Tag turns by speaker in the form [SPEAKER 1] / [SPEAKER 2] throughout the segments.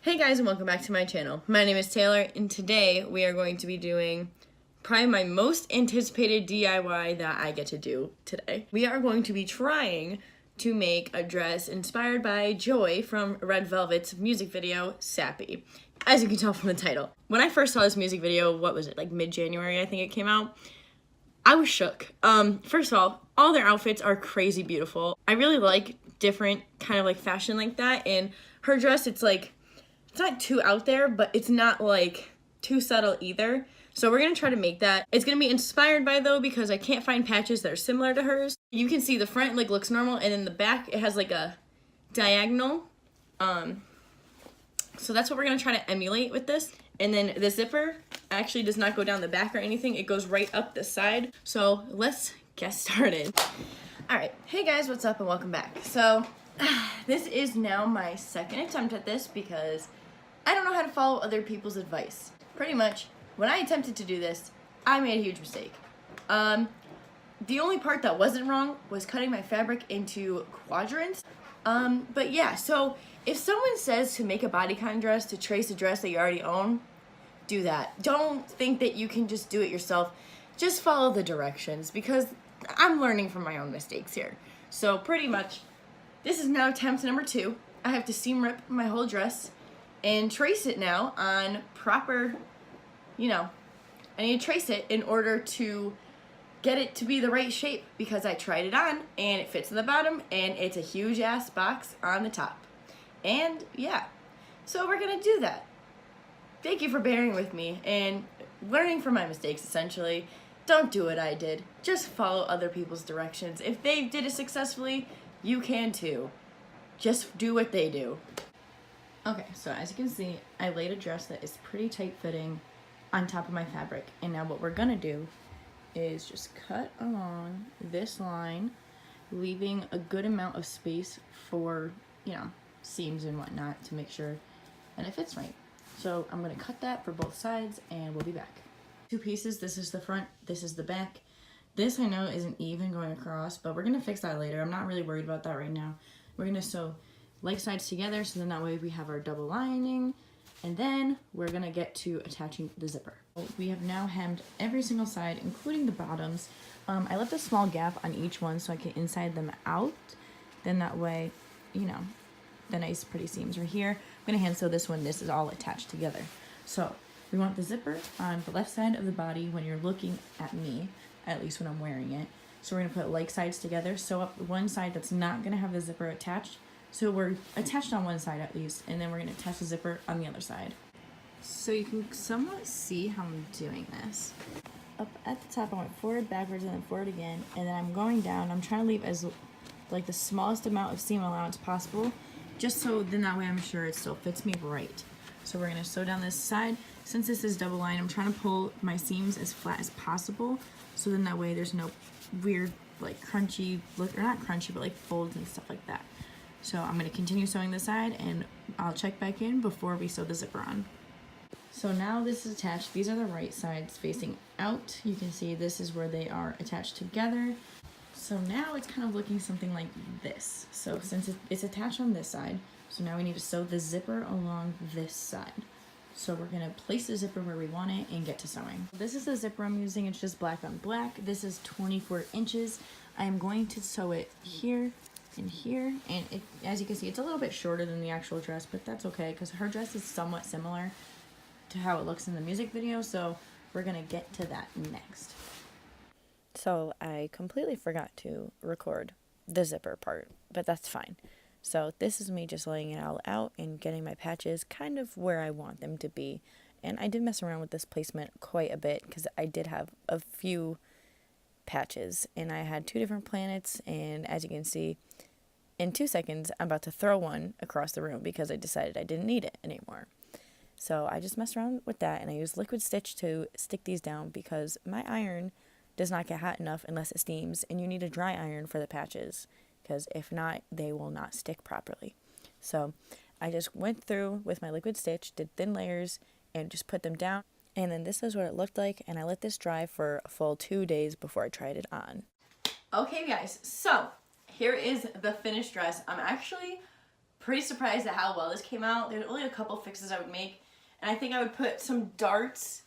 [SPEAKER 1] Hey guys, and welcome back to my channel. My name is Taylor, and today we are going to be doing probably my most anticipated DIY that I get to do today. We are going to be trying to make a dress inspired by Joy from Red Velvet's music video, Sappy. As you can tell from the title. When I first saw this music video, what was it, like mid-January I think it came out, I was shook. First of all their outfits are crazy beautiful. I really like different kind of like fashion like that, and her dress, it's not too out there, but it's not like too subtle either. So we're gonna try to make that. It's gonna be inspired by though, because I can't find patches that are similar to hers. You can see the front like looks normal, and then the back it has like a diagonal. So that's what we're gonna try to emulate with this. And then the zipper actually does not go down the back or anything. It goes right up the side. So let's get started. All right, hey guys, what's up and welcome back. So this is now my second attempt at this because I don't know how to follow other people's advice. Pretty much, when I attempted to do this, I made a huge mistake. The only part that wasn't wrong was cutting my fabric into quadrants. But yeah, so if someone says to make a bodycon dress, to trace a dress that you already own, do that. Don't think that you can just do it yourself. Just follow the directions, because I'm learning from my own mistakes here. So pretty much, this is now attempt number 2. I have to seam rip my whole dress and trace it now on proper, I need to trace it in order to get it to be the right shape, because I tried it on and it fits in the bottom and it's a huge ass box on the top. And yeah, so we're gonna do that. Thank you for bearing with me and learning from my mistakes essentially. Don't do what I did. Just follow other people's directions. If they did it successfully, you can too. Just do what they do. Okay, so as you can see, I laid a dress that is pretty tight fitting on top of my fabric. And now what we're gonna do is just cut along this line, leaving a good amount of space for, seams and whatnot to make sure that it fits right. So I'm gonna cut that for both sides and we'll be back. 2 pieces, this is the front, this is the back. This I know isn't even going across, but we're gonna fix that later. I'm not really worried about that right now. We're gonna sew like sides together, so then that way we have our double lining, and then we're gonna get to attaching the zipper. We have now hemmed every single side, including the bottoms. I left a small gap on each one so I can inside them out. Then that way, the nice pretty seams are here. I'm gonna hand sew this one. This is all attached together. So we want the zipper on the left side of the body when you're looking at me, at least when I'm wearing it. So we're gonna put like sides together, sew up one side that's not gonna have the zipper attached. So we're attached on one side at least, and then we're gonna attach the zipper on the other side. So you can somewhat see how I'm doing this. Up at the top, I went forward, backwards, and then forward again, and then I'm going down. I'm trying to leave as like the smallest amount of seam allowance possible, just so then that way I'm sure it still fits me right. So we're gonna sew down this side. Since this is double line, I'm trying to pull my seams as flat as possible, so then that way there's no weird like crunchy look, or not crunchy, but like folds and stuff like that. So I'm gonna continue sewing this side and I'll check back in before we sew the zipper on. So now this is attached. These are the right sides facing out. You can see this is where they are attached together. So now it's kind of looking something like this. So since it's attached on this side, so now we need to sew the zipper along this side. So we're gonna place the zipper where we want it and get to sewing. This is the zipper I'm using. It's just black on black. This is 24 inches. I am going to sew it here and here, and as you can see, it's a little bit shorter than the actual dress, but that's okay because her dress is somewhat similar to how it looks in the music video, so we're gonna get to that next. So I completely forgot to record the zipper part, but that's fine. So this is me just laying it all out and getting my patches kind of where I want them to be. And I did mess around with this placement quite a bit because I did have a few patches and I had 2 different planets, and as you can see, in 2 seconds I'm about to throw one across the room because I decided I didn't need it anymore. So I just messed around with that and I used liquid stitch to stick these down because my iron does not get hot enough unless it steams, and you need a dry iron for the patches because if not, they will not stick properly. So I just went through with my liquid stitch, did thin layers, and just put them down. And then this is what it looked like, and I let this dry for a full 2 days before I tried it on. Okay guys, so here is the finished dress. I'm actually pretty surprised at how well this came out. There's only a couple fixes I would make, and I think I would put some darts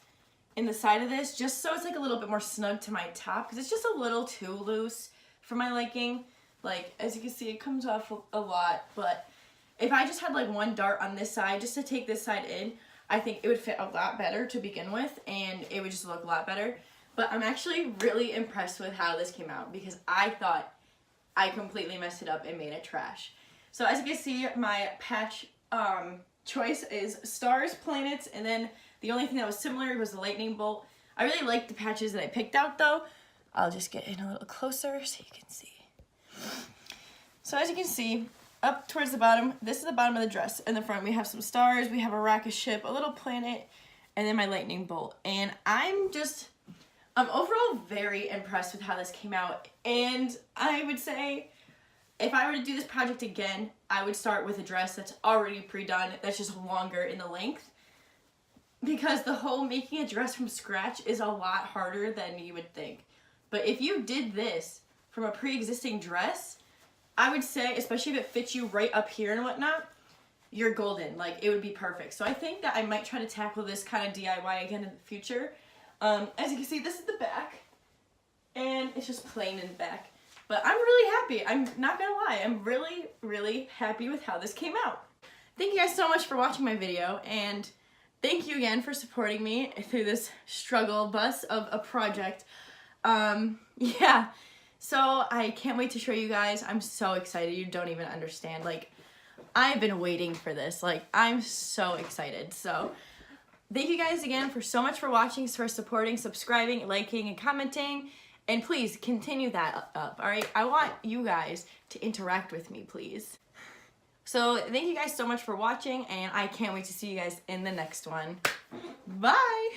[SPEAKER 1] in the side of this just so it's like a little bit more snug to my top, because it's just a little too loose for my liking. Like, as you can see, it comes off a lot, but if I just had like one dart on this side just to take this side in, I think it would fit a lot better to begin with, and it would just look a lot better. But I'm actually really impressed with how this came out, because I thought I completely messed it up and made it trash. So as you can see, my patch choice is stars, planets, and then the only thing that was similar was the lightning bolt. I really like the patches that I picked out though. I'll just get in a little closer so you can see. So as you can see, up towards the bottom, this is the bottom of the dress. In the front we have some stars, we have a rocket ship, a little planet, and then my lightning bolt. And I'm overall very impressed with how this came out. And I would say, if I were to do this project again, I would start with a dress that's already pre-done, that's just longer in the length. Because the whole making a dress from scratch is a lot harder than you would think. But if you did this from a pre-existing dress, I would say, especially if it fits you right up here and whatnot, you're golden. Like, it would be perfect. So I think that I might try to tackle this kind of DIY again in the future. As you can see, this is the back. And it's just plain in the back. But I'm really happy. I'm not gonna lie. I'm really, really happy with how this came out. Thank you guys so much for watching my video, and thank you again for supporting me through this struggle bus of a project. Yeah, so I can't wait to show you guys. I'm so excited. You don't even understand. Like, I've been waiting for this. Like, I'm so excited. So thank you guys again for so much for watching, for supporting, subscribing, liking, and commenting. And please continue that up, all right? I want you guys to interact with me, please. So thank you guys so much for watching, and I can't wait to see you guys in the next one. Bye!